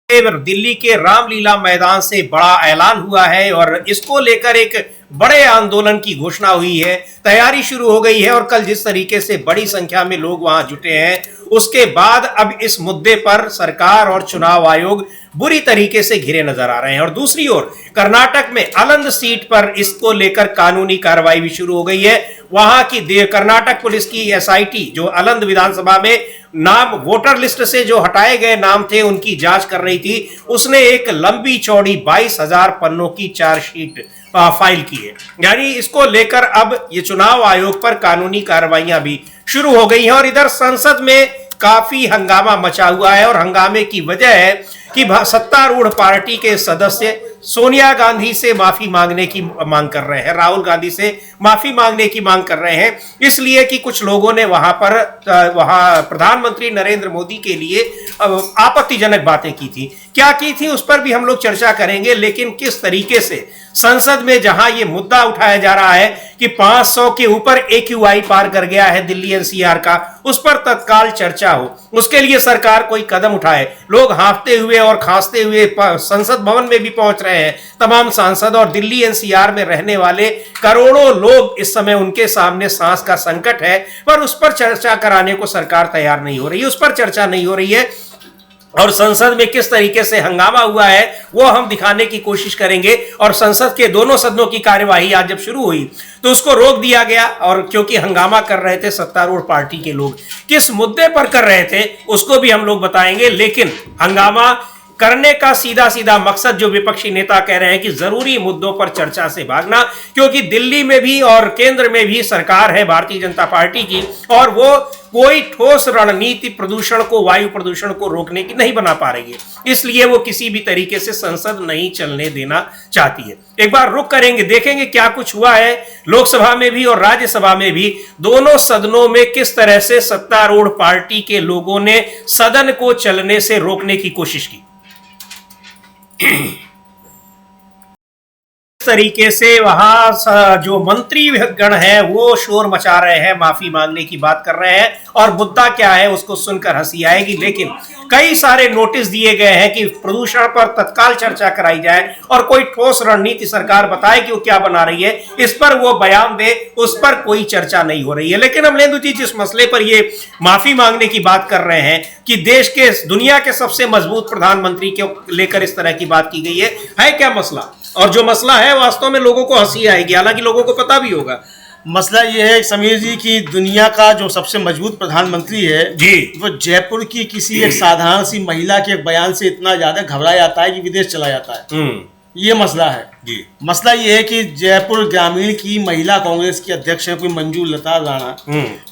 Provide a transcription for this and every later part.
दिल्ली के रामलीला मैदान से बड़ा ऐलान हुआ है और इसको लेकर एक बड़े आंदोलन की घोषणा हुई है। तैयारी शुरू हो गई है और कल जिस तरीके से बड़ी संख्या में लोग वहां जुटे हैं, उसके बाद अब इस मुद्दे पर सरकार और चुनाव आयोग बुरी तरीके से घिरे नजर आ रहे हैं। और दूसरी ओर कर्नाटक में अलंद सीट पर इसको लेकर कानूनी कार्रवाई भी शुरू हो गई है। वहां की कर्नाटक पुलिस की एसआईटी जो अलंद विधानसभा में नाम वोटर लिस्ट से जो हटाए गए नाम थे उनकी जांच कर रही थी, उसने एक लंबी चौड़ी 22,000 पन्नों की चार्जशीट फाइल की है। यानी इसको लेकर अब ये चुनाव आयोग पर कानूनी कार्रवाइयां भी शुरू हो गई हैं। और इधर संसद में काफी हंगामा मचा हुआ है और हंगामे की वजह है कि सत्तारूढ़ पार्टी के सदस्य सोनिया गांधी से माफी मांगने की मांग कर रहे हैं, राहुल गांधी से माफी मांगने की मांग कर रहे हैं, इसलिए कि कुछ लोगों ने वहां प्रधानमंत्री नरेंद्र मोदी के लिए आपत्तिजनक बातें की थी। क्या की थी उस पर भी हम लोग चर्चा करेंगे, लेकिन किस तरीके से संसद में जहां ये मुद्दा उठाया जा रहा है कि 500 के ऊपर AQI पार कर गया है दिल्ली एनसीआर का, उस पर तत्काल चर्चा हो, उसके लिए सरकार कोई कदम उठाए। लोग हांफते हुए और खांसते हुए संसद भवन में भी पहुंच रहे हैं, तमाम सांसद, और दिल्ली एनसीआर में रहने वाले करोड़ों लोग इस समय उनके सामने सांस का संकट है, पर उस पर चर्चा कराने को सरकार तैयार नहीं हो रही है, उस पर चर्चा नहीं हो रही है। और संसद में किस तरीके से हंगामा हुआ है वो हम दिखाने की कोशिश करेंगे। और संसद के दोनों सदनों की कार्यवाही आज जब शुरू हुई तो उसको रोक दिया गया, और क्योंकि हंगामा कर रहे थे सत्तारूढ़ पार्टी के लोग। किस मुद्दे पर कर रहे थे उसको भी हम लोग बताएंगे, लेकिन हंगामा करने का सीधा सीधा मकसद जो विपक्षी नेता कह रहे हैं कि जरूरी मुद्दों पर चर्चा से भागना, क्योंकि दिल्ली में भी और केंद्र में भी सरकार है भारतीय जनता पार्टी की, और वो कोई ठोस रणनीति प्रदूषण को, वायु प्रदूषण को रोकने की नहीं बना पा रही है, इसलिए वो किसी भी तरीके से संसद नहीं चलने देना चाहती है। एक बार रुक करेंगे, देखेंगे क्या कुछ हुआ है लोकसभा में भी और राज्यसभा में भी, दोनों सदनों में किस तरह से सत्तारूढ़ पार्टी के लोगों ने सदन को चलने से रोकने की कोशिश की। इस तरीके से वहां जो मंत्री गण है वो शोर मचा रहे हैं, माफी मांगने की बात कर रहे हैं, और मुद्दा क्या है उसको सुनकर हंसी आएगी। लेकिन कई सारे नोटिस दिए गए हैं कि प्रदूषण पर तत्काल चर्चा कराई जाए और कोई ठोस रणनीति सरकार बताए कि वो क्या बना रही है, इस पर वो बयान दे, उस पर कोई चर्चा नहीं हो रही है। लेकिन अमलेंदु जी जिस मसले पर ये माफी मांगने की बात कर रहे हैं कि देश के, दुनिया के सबसे मजबूत प्रधानमंत्री को लेकर इस तरह की बात की गई है क्या मसला? और जो मसला है वास्तव में लोगों को हंसी आएगी, हालांकि लोगों को पता भी होगा। मसला ये है समीर जी कि दुनिया का जो सबसे मजबूत प्रधानमंत्री है जी, वो जयपुर की किसी एक साधारण सी महिला के एक बयान से इतना ज्यादा घबरा जाता है कि विदेश चला जाता है। ये मसला है जी। मसला ये है कि जयपुर ग्रामीण की महिला कांग्रेस की अध्यक्ष है कोई मंजू लता राणा,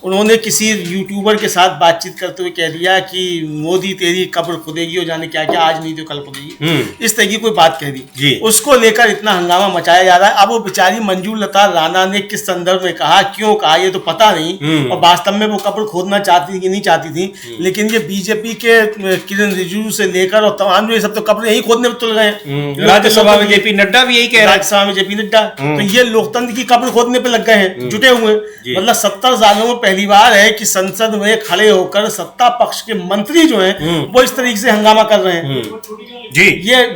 उन्होंने किसी यूट्यूबर के साथ बातचीत करते हुए कह दिया कि मोदी तेरी कब्र खुदेगी, और जाने क्या क्या, आज नहीं तो कल खुदेगी, इस तरह की कोई बात कह दी। उसको लेकर इतना हंगामा मचाया जा रहा है। अब वो बेचारी मंजू लता राणा ने किस संदर्भ में कहा, क्यों कहा, ये तो पता नहीं, और वास्तव में वो कब्र खोदना चाहती थी कि नहीं चाहती थी। लेकिन ये बीजेपी के किरण रिजिजू से लेकर और तमाम ये सब तो कब्र यही खोदने में तुल गए। राज्यसभा में जेपी नड्डा भी यही कह रहे हैं, राज्यसभा में जेपी नड्डा, तो ये लोकतंत्र की कब्र खोदने पे लग गए हैं, जुटे हुए। मतलब 70 सालों में पहली बार है कि संसद में खड़े होकर सत्ता पक्ष के मंत्री जो हैं वो इस तरीके से हंगामा कर रहे हैं जी।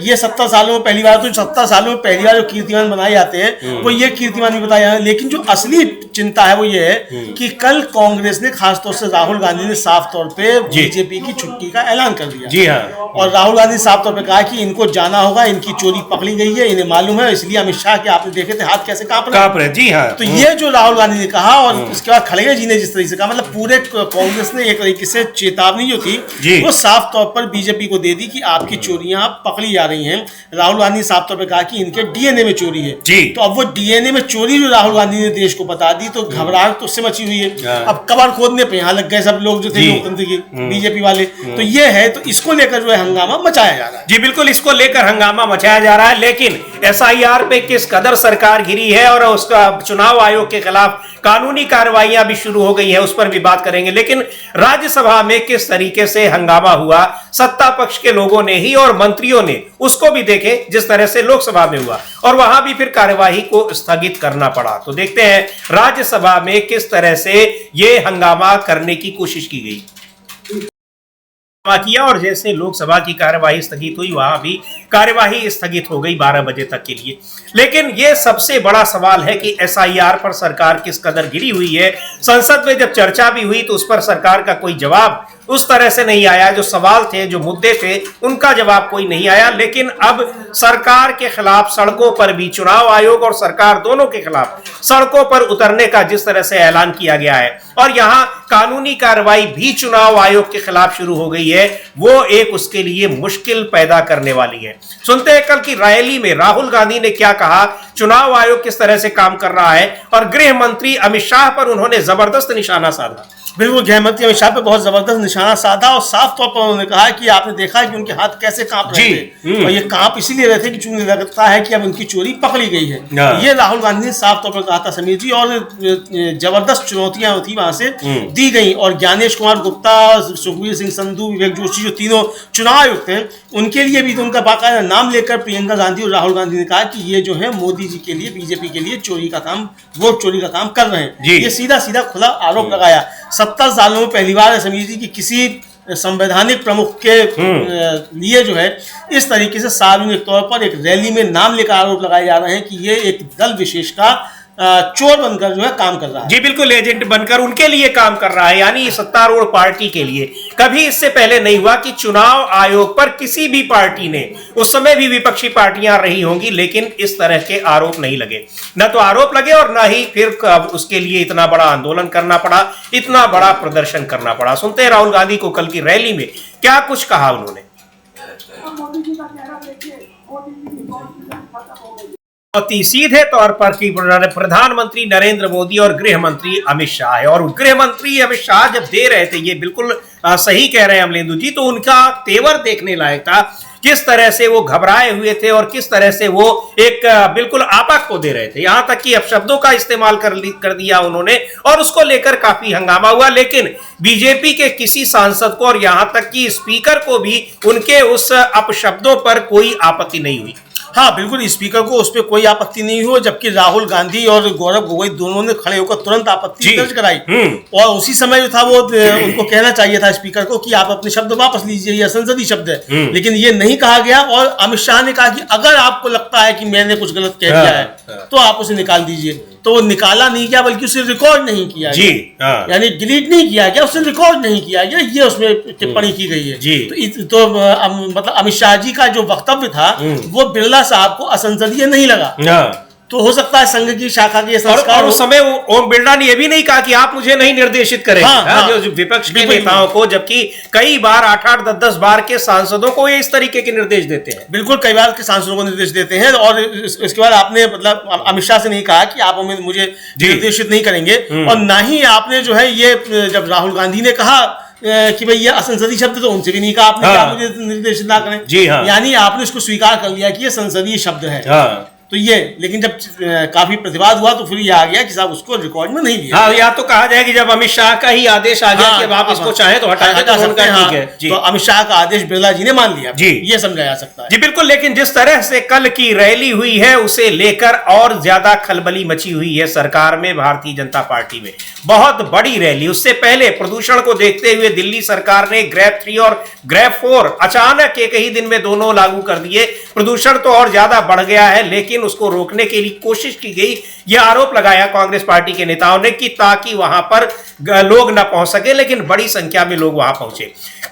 ये 70 सालों में पहली बार, तो 70 सालों में पहली बार जो कीर्तिमान बनाए जाते हैं वो ये कीर्तिमान भी बताए जाते हैं। लेकिन जो असली चिंता है वो ये है कि कल कांग्रेस ने, खासतौर से राहुल गांधी ने साफ तौर पे बीजेपी की छुट्टी का ऐलान कर दिया। जी हाँ। और राहुल गांधी साफ तौर पे कहा कि इनको जाना होगा, इनकी चोरी पकड़ी गई है, इन्हें मालूम है, इसलिए अमित शाह के आपने देखे थे हाथ कैसे कांप रहे। जी हाँ। तो ये जो राहुल गांधी ने कहा, और उसके बाद खड़गे जी ने जिस तरीके से कहा, मतलब पूरे कांग्रेस ने एक तरीके से चेतावनी जो थी वो साफ तौर पर बीजेपी को दे दी कि आपकी चोरियां पकड़ी जा रही हैं। राहुल गांधी ने साफ तौर पर कहा कि इनके डीएनए में चोरी है। तो अब वो डीएनए में चोरी जो राहुल गांधी ने देश को बता दी, तो घबराहट तो उससे मची हुई है। अब कब्र खोदने पे यहाँ लग गए सब लोग जो थे लोकतंत्र के बीजेपी वाले। तो ये है, तो इसको लेकर जो है हंगामा मचाया जा रहा है। जी बिल्कुल, इसको लेकर हंगामा मचाया जा रहा है। लेकिन एसआईआर पे किस कदर सरकार घिरी है और उसका चुनाव आयोग के खिलाफ कानूनी कार्रवाइयां भी शुरू हो गई है, उस पर भी बात करेंगे। लेकिन राज्यसभा में किस तरीके से हंगामा हुआ सत्ता पक्ष के लोगों ने ही और मंत्रियों ने, उसको भी देखें जिस तरह से लोकसभा में हुआ, और वहां भी फिर कार्यवाही को स्थगित करना पड़ा। तो देखते हैं राज्यसभा में किस तरह से यह हंगामा करने की कोशिश की गई। किया और जैसे लोकसभा की कार्यवाही स्थगित हुई वहां भी कार्यवाही स्थगित हो गई 12 बजे तक के लिए। लेकिन ये सबसे बड़ा सवाल है कि एसआईआर पर सरकार किस कदर गिरी हुई है। संसद में जब चर्चा भी हुई तो उस पर सरकार का कोई जवाब उस तरह से नहीं आया। जो सवाल थे, जो मुद्दे थे, उनका जवाब कोई नहीं आया। लेकिन अब सरकार के खिलाफ सड़कों पर भी चुनाव आयोग और सरकार दोनों के खिलाफ सड़कों पर उतरने का जिस तरह से ऐलान किया गया है और यहां कानूनी कार्रवाई भी चुनाव आयोग के खिलाफ शुरू हो गई है, वो एक उसके लिए मुश्किल पैदा करने वाली है। सुनते हैं कल की रैली में राहुल गांधी ने क्या कहा, चुनाव आयोग किस तरह से काम कर रहा है और गृह मंत्री अमित शाह पर उन्होंने जबरदस्त निशाना साधा। बिल्कुल, गृह मंत्री अमित शाह पे बहुत जबरदस्त निशाना साधा और साफ तौर पर उन्होंने कहा कि आपने देखा कि उनके हाथ कैसे कांप रहे थे और ये कांप इसीलिए रहे थे कि चूंकि लगता है कि अब उनकी चोरी पकड़ी गई है। ये राहुल गांधी ने साफ तौर पर कहा था समीर जी, और जबरदस्त चुनौतियां थी वहां से दी गई और ज्ञानेश कुमार गुप्ता, सुखबीर सिंह संधू, विवेक जोशी जो तीनों चुनाव आयुक्त हैं उनके लिए भी तो उनका बाकायदा नाम लेकर प्रियंका गांधी और राहुल गांधी ने कहा कि ये जो है मोदी जी के लिए, बीजेपी के लिए चोरी का काम, वोट चोरी का काम कर रहे हैं। ये सीधा सीधा खुला आरोप लगाया। 70 सालों में पहली बार है समीर जी की किसी संवैधानिक प्रमुख के लिए जो है इस तरीके से सार्वजनिक तौर पर एक रैली में नाम लेकर आरोप लगाए जा रहे हैं कि ये एक दल विशेष का चोर बनकर जो है काम कर रहा है। जी बिल्कुल, एजेंट बनकर उनके लिए काम कर रहा है, यानी सत्तारूढ़ पार्टी के लिए। कभी इससे पहले नहीं हुआ कि चुनाव आयोग पर किसी भी पार्टी ने, उस समय भी विपक्षी पार्टियां रही होंगी, लेकिन इस तरह के आरोप नहीं लगे। न तो आरोप लगे और न ही फिर उसके लिए इतना बड़ा आंदोलन करना पड़ा, इतना बड़ा प्रदर्शन करना पड़ा। सुनते हैं राहुल गांधी को कल की रैली में क्या कुछ कहा उन्होंने। सीधे तौर पर कि प्रधानमंत्री नरेंद्र मोदी और गृह मंत्री अमित शाह है, और गृह मंत्री अमित शाह जब दे रहे थे, ये बिल्कुल सही कह रहे हैं अमलेंदु जी, तो उनका तेवर देखने लायक था। किस तरह से वो घबराए हुए थे और किस तरह से वो एक बिल्कुल आपा खो दे रहे थे। यहां तक कि अपशब्दों का इस्तेमाल कर दिया उन्होंने और उसको लेकर काफी हंगामा हुआ। लेकिन बीजेपी के किसी सांसद को और यहां तक कि स्पीकर को भी उनके उस अपशब्दों पर कोई आपत्ति नहीं हुई। हाँ बिल्कुल, स्पीकर को उस पर कोई आपत्ति नहीं हुई, जबकि राहुल गांधी और गौरव गोगोई दोनों ने खड़े होकर तुरंत आपत्ति दर्ज कराई और उसी समय जो था वो उनको कहना चाहिए था स्पीकर को कि आप अपने शब्द वापस लीजिए, यह संसदीय शब्द है, लेकिन ये नहीं कहा गया। और अमित शाह ने कहा कि अगर आपको लगता है कि मैंने कुछ गलत कह दिया है तो आप उसे निकाल दीजिए। तो वो निकाला नहीं गया, बल्कि उसे रिकॉर्ड नहीं किया गया, यानी डिलीट नहीं किया गया, उसे रिकॉर्ड नहीं किया गया, ये उसमें टिप्पणी की गई है। तो मतलब अमित शाह जी का जो वक्तव्य था वो बिरला साहब को असंसदीय नहीं लगा। तो हो सकता है संघ की शाखा के संस्कार। और उस समय ओम बिरला ने यह भी नहीं कहा कि आप मुझे नहीं निर्देशित करें, जो विपक्ष के नेताओं को, जबकि कई बार 8-8, 10-10 बार के सांसदों को ये इस तरीके के निर्देश देते हैं। बिल्कुल, कई बार के सांसदों को निर्देश देते हैं। और इसके बाद आपने मतलब अमित शाह से नहीं कहा कि आप मुझे निर्देशित नहीं करेंगे, और ना ही आपने जो है ये जब राहुल गांधी ने कहा कि भाई ये असंसदीय शब्द, तो उनसे भी नहीं कहा आपने कि आप मुझे निर्देशित ना करें। यानी आपने इसको स्वीकार कर लिया कि ये संसदीय शब्द है। तो ये, लेकिन जब काफी प्रतिवाद हुआ तो फिर ये आ गया कि साहब उसको रिकॉर्ड में नहीं लिया। हाँ, या तो कहा जाए कि जब अमित शाह का ही आदेश आ गया कि अब आप इसको चाहें तो हटा सकते हैं, ठीक है। तो अमित शाह का आदेश बिरला जी ने मान लिया, जी, ये समझा जा सकता है। जी बिल्कुल, लेकिन जिस तरह से कल की रैली हुई है उसे लेकर और ज्यादा खलबली मची हुई है सरकार में, भारतीय जनता पार्टी में। बहुत बड़ी रैली। उससे पहले प्रदूषण को देखते हुए दिल्ली सरकार ने ग्रैब 3 और ग्रैब 4 अचानक एक ही दिन में दोनों लागू कर दिए। प्रदूषण तो और ज्यादा बढ़ गया है, लेकिन उसको रोकने के लिए कोशिश की गई। यह आरोप लगाया कांग्रेस पार्टी के नेताओं ने कि ताकि वहां पर लोग न पहुंच सके, लेकिन बड़ी संख्या में लोग वहां पहुंचे।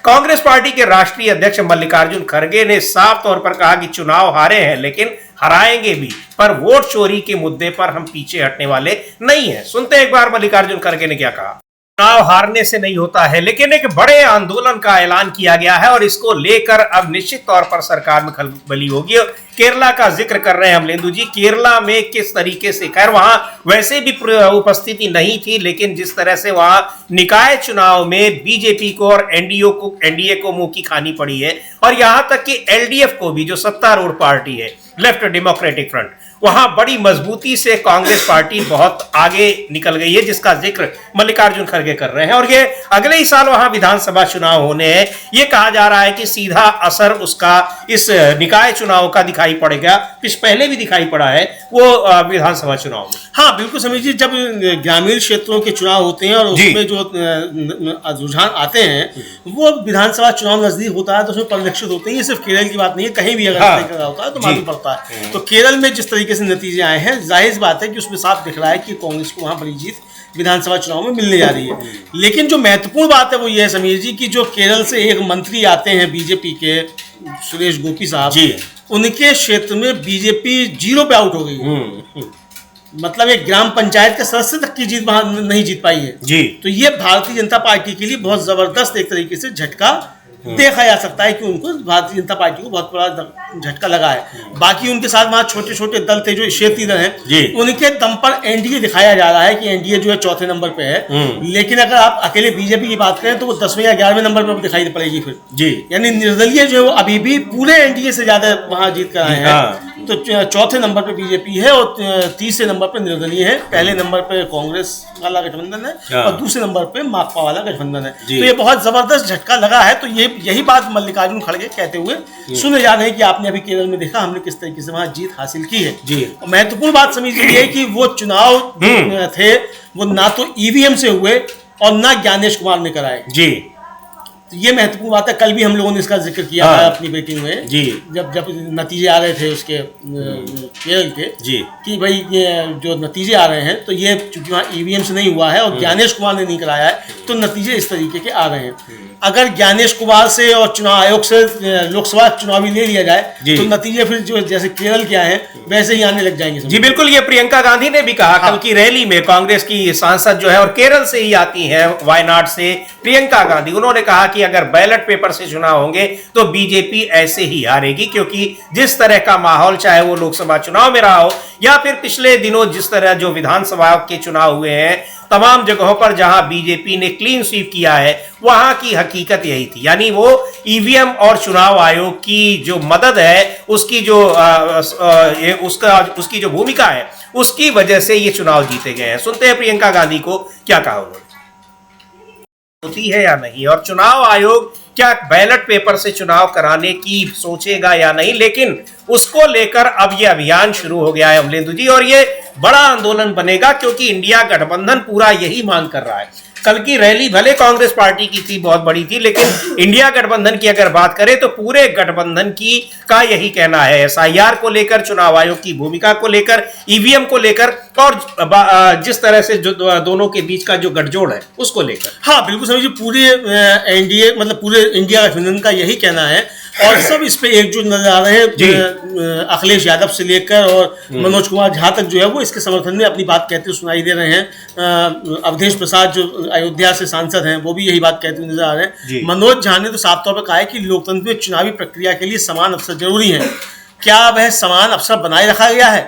कांग्रेस पार्टी के राष्ट्रीय अध्यक्ष मल्लिकार्जुन खड़गे ने साफ तौर पर कहा कि चुनाव हारे हैं लेकिन हराएंगे भी, पर वोट चोरी के मुद्दे पर हम पीछे हटने वाले नहीं हैं। सुनते हैं एक बार मल्लिकार्जुन खड़गे ने क्या कहा। चुनाव हारने से नहीं होता है, लेकिन एक बड़े आंदोलन का ऐलान किया गया है और इसको लेकर अब निश्चित तौर पर सरकार में खलबली होगी। केरला का जिक्र कर रहे हैं अमलेंदु जी, केरला में किस तरीके से, खैर वहां वैसे भी उपस्थिति नहीं थी, लेकिन जिस तरह से वहां निकाय चुनाव में बीजेपी को और एनडीए को मुंह की खानी पड़ी है, और यहां तक कि एलडीएफ को भी, जो सत्तारूढ़ पार्टी है, लेफ्ट डेमोक्रेटिक फ्रंट, वहां बड़ी मजबूती से कांग्रेस पार्टी बहुत आगे निकल गई है, जिसका जिक्र मल्लिकार्जुन खड़गे कर रहे हैं। और ये अगले ही साल वहां विधानसभा चुनाव होने हैं। ये कहा जा रहा है कि सीधा असर उसका इस निकाय चुनाव का दिखाई पड़ेगा, पहले भी दिखाई पड़ा है वो विधानसभा चुनाव में। हाँ बिल्कुल समीर जी, जब ग्रामीण क्षेत्रों के चुनाव होते हैं और उसमें जो रुझान आते हैं वो विधानसभा चुनाव नजदीक होता है तो उसमें परिलक्षित होते हैं। ये सिर्फ केरल की बात नहीं है, कहीं भी अगर होता है तो मालूम पड़ता है। तो केरल में जिस तरीके से नतीजे आए हैं, जाहिर बात है कि उसमें साफ दिख रहा है कि कांग्रेस को वहां बड़ी जीत विधानसभा चुनाव में मिलने जा रही है। लेकिन जो महत्वपूर्ण बात है वो ये है समीर जी कि जो केरल से एक मंत्री आते हैं बीजेपी के, सुरेश गोपी साहब, उनके क्षेत्र में बीजेपी 0 पे आउट हो गई है। मतलब एक ग्राम पंचायत के सदस्य तक की जीत वहां नहीं जीत पाई है जी। तो ये भारतीय जनता पार्टी के लिए बहुत जबरदस्त एक तरीके से झटका देखा जा सकता है कि उनको भारतीय जनता पार्टी को बहुत बड़ा झटका लगा है। बाकी उनके साथ वहां छोटे छोटे दल थे जो क्षेत्रीय दल हैं, उनके दम पर एनडीए दिखाया जा रहा है कि एनडीए जो है चौथे नंबर पे है। लेकिन अगर आप अकेले बीजेपी की बात करें तो वो 10वें या 11वें नंबर पर दिखाई पड़ेगी फिर जी। यानी निर्दलीय जो है वो अभी भी पूरे एनडीए से ज्यादा वहां जीत कर आए हैं। तो चौथे नंबर पे बीजेपी है और तीसरे नंबर पे निर्दलीय है। पहले नंबर पे कांग्रेस वाला गठबंधन है और दूसरे नंबर पे माकपा वाला गठबंधन है। तो ये बहुत जबरदस्त झटका लगा है। तो यही बात मल्लिकार्जुन खड़गे कहते हुए सुने जा रहे हैं कि आपने अभी केरल में देखा हमने किस तरीके से वहां जीत हासिल की है जी। और महत्वपूर्ण बात समझिए कि वो चुनाव थे वो ना तो ईवीएम से हुए और ना ज्ञानेश कुमार ने कराए जी। तो ये महत्वपूर्ण बात है। कल भी हम लोगों ने इसका जिक्र किया था अपनी ब्रेकिंग में जी, जब नतीजे आ रहे थे उसके केरल के जी, कि भाई ये जो नतीजे आ रहे हैं तो ये चूंकि वहाँ ईवीएम से नहीं हुआ है और ज्ञानेश कुमार ने नहीं कराया है तो नतीजे इस तरीके के आ रहे हैं। अगर ज्ञानेश कुमार से और चुनाव आयोग से लोकसभा चुनाव भी ले लिया जाए तो नतीजे फिर जो जैसे केरल के आए हैं वैसे ही आने लग जाएंगे जी। बिल्कुल, ये प्रियंका गांधी ने भी कहा कल की रैली में, कांग्रेस की सांसद जो है और केरल से ही आती है, वायनाड से प्रियंका गांधी, उन्होंने कहा कि अगर बैलेट पेपर से चुनाव होंगे तो बीजेपी ऐसे ही हारेगी, क्योंकि जिस तरह का माहौल चाहे वो लोकसभा चुनाव में रहा हो या फिर पिछले दिनों जिस तरह जो विधानसभा के चुनाव हुए हैं, तमाम जगहों पर जहां बीजेपी ने क्लीन स्वीप किया है वहां की हकीकत यही थी। यानी वो ईवीएम और चुनाव आयोग की जो मदद है, उसकी जो उसकी जो भूमिका है, उसकी वजह से ये चुनाव जीते गए हैं। सुनते हैं प्रियंका गांधी को क्या कहा उन्होंने। होती है या नहीं, और चुनाव आयोग क्या बैलेट पेपर से चुनाव कराने की सोचेगा या नहीं, लेकिन उसको लेकर अब ये अभियान शुरू हो गया है अमलेंदु जी, और ये बड़ा आंदोलन बनेगा क्योंकि इंडिया गठबंधन पूरा यही मांग कर रहा है। कल की रैली भले कांग्रेस पार्टी की थी, बहुत बड़ी थी, लेकिन इंडिया गठबंधन की अगर बात करें तो पूरे गठबंधन की का यही कहना है, एसआईआर को लेकर, चुनाव आयोग की भूमिका को लेकर, ईवीएम को लेकर और जिस तरह से जो दोनों के बीच का जो गठजोड़ है उसको लेकर। हाँ बिल्कुल समझिए, पूरे एनडीए मतलब पूरे इंडिया गठबंधन का यही कहना है और सब इस पे एकजुट नजर आ रहे हैं। अखिलेश यादव से लेकर और मनोज कुमार झा तक जो है वो इसके समर्थन में अपनी बात कहते हुए सुनाई दे रहे हैं। अवधेश प्रसाद जो अयोध्या से सांसद हैं वो भी यही बात कहते हुए नजर आ रहे हैं। मनोज झा ने तो साफ तौर पर कहा है कि लोकतंत्र में चुनावी प्रक्रिया के लिए समान अवसर जरूरी है। क्या वह समान अवसर बनाए रखा गया है?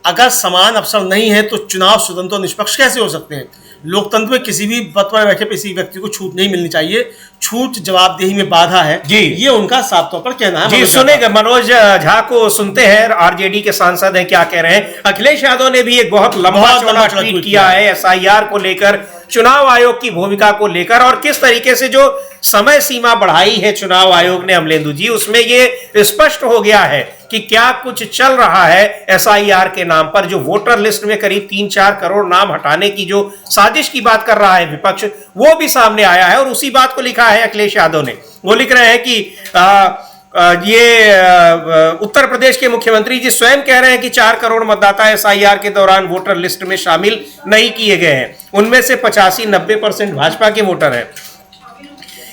अगर समान अवसर नहीं है तो चुनाव स्वतंत्र और निष्पक्ष कैसे हो सकते हैं? लोकतंत्र में किसी भी पद पर बैठे किसी व्यक्ति को छूट नहीं मिलनी चाहिए। छूट जवाबदेही में बाधा है जी, ये उनका साफ तौर पर कहना है जी। सुनेगा मनोज झा को, सुनते हैं आरजेडी के सांसद हैं क्या कह रहे हैं। अखिलेश यादव ने भी एक बहुत लंबा चौड़ा ट्वीट किया है एसआईआर को लेकर, चुनाव आयोग की भूमिका को लेकर, और किस तरीके से जो समय सीमा बढ़ाई है चुनाव आयोग ने अमलेंदु जी, उसमें ये स्पष्ट हो गया है कि क्या कुछ चल रहा है एसआईआर के नाम पर। जो वोटर लिस्ट में करीब 3-4 करोड़ नाम हटाने की जो साजिश की बात कर रहा है विपक्ष, वो भी सामने आया है और उसी बात को लिखा है अखिलेश यादव ने। वो लिख रहे हैं कि उत्तर प्रदेश के मुख्यमंत्री जी स्वयं कह रहे हैं कि 4 करोड़ मतदाता एसआईआर के दौरान वोटर लिस्ट में शामिल नहीं किए गए हैं। उनमें से 85-90% भाजपा के वोटर हैं।